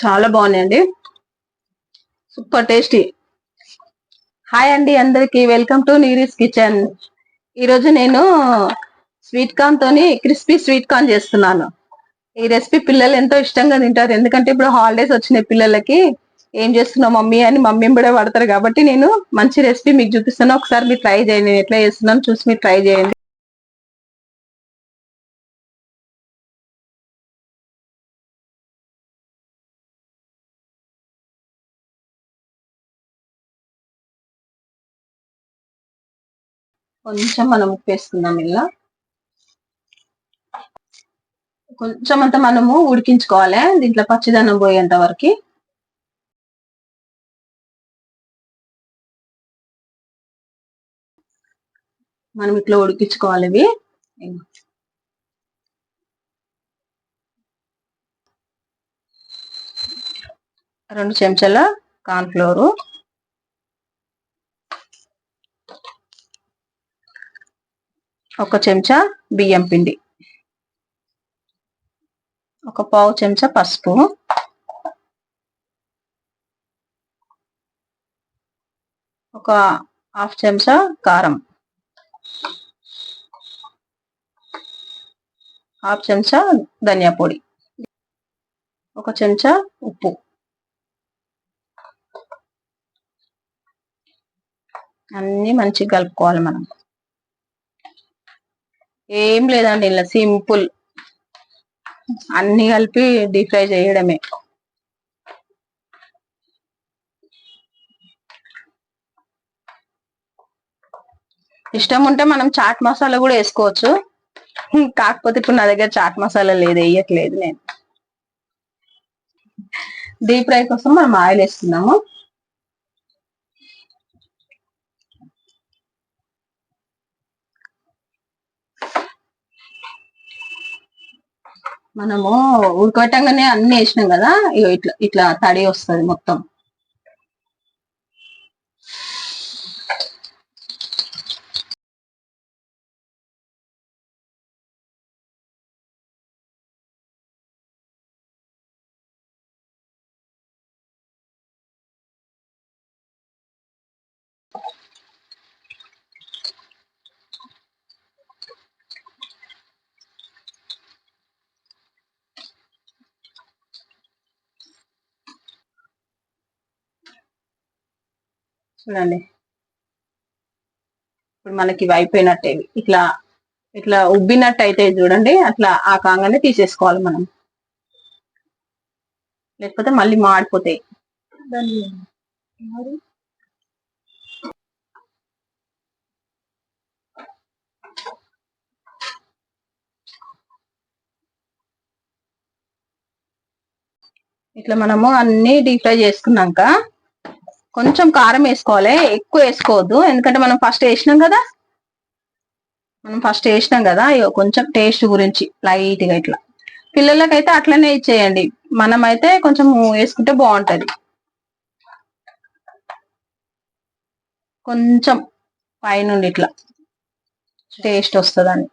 చాలా బాగున్నాయండి. Super tasty. Hi అండి అందరికి, వెల్కమ్ టు నీరీస్ కిచెన్. ఈరోజు నేను స్వీట్ కార్న్ తోని క్రిస్పీ స్వీట్ కార్న్ చేస్తున్నాను. ఈ రెసిపీ పిల్లలు ఎంతో ఇష్టంగా తింటారు, ఎందుకంటే ఇప్పుడు హాలిడేస్ వచ్చినాయి పిల్లలకి. ఏం చేస్తున్నావు మమ్మీ అని మమ్మీ కూడా పడతారు, కాబట్టి నేను మంచి రెసిపీ మీకు చూపిస్తాను. ఒకసారి మీరు ట్రై చేయండి, నేను ఎట్లా చేస్తున్నాను చూసి మీరు ట్రై చేయండి. కొంచెం మనం ఉప్పు వేసుకుందాం. ఇలా కొంచెం అంతా మనము ఉడికించుకోవాలి, దీంట్లో పచ్చిదనం పోయేంత వరకు. మనం ఇట్లా ఉడికించుకోవాలి. ఇవి 2 చెంచాల కార్న్ ఫ్లోర్, 1 చెంచా బియ్యం పిండి, 1 పావు చెంచా పసుపు, 1 హాఫ్ చెంచా కారం, 1/2 చెంచా ధనియా పొడి, 1 చెంచా ఉప్పు. అన్ని మంచిగా కలుపుకోవాలి మనం. ఏం లేదండి, ఇలా సింపుల్ అన్ని కలిపి డీప్ ఫ్రై చేయడమే. ఇష్టం ఉంటే మనం చాట్ మసాలా కూడా వేసుకోవచ్చు, కాకపోతే ఇప్పుడు నా దగ్గర చాట్ మసాలా లేదు, వేయట్లేదు నేను. డీప్ ఫ్రై కోసం మనం ఆయిల్ వేస్తున్నాము. మనము ఉడకటంగానే అన్ని వేసినాం కదా, ఇట్లా ఇట్లా తడి వస్తుంది మొత్తం. చూడండి, ఇప్పుడు మనకి ఇవి అయిపోయినట్టే. ఇట్లా ఇట్లా ఉబ్బినట్టు అయితే చూడండి, అట్లా ఆ కాంగానే తీసేసుకోవాలి మనం, లేకపోతే మళ్ళీ మాడిపోతాయి. ఇట్లా మనము అన్ని డీప్ ఫ్రై చేసుకున్నాక కొంచెం కారం వేసుకోవాలి, ఎక్కువ వేసుకోవద్దు, ఎందుకంటే మనం ఫస్ట్ వేసినాం కదా. కొంచెం టేస్ట్ గురించి లైట్ గా ఇట్లా. పిల్లలకైతే అట్లనే ఇచ్చేయండి, మనమైతే కొంచెం వేసుకుంటే బాగుంటది. కొంచెం పైనుండి ఇట్లా టేస్ట్ వస్తుందని.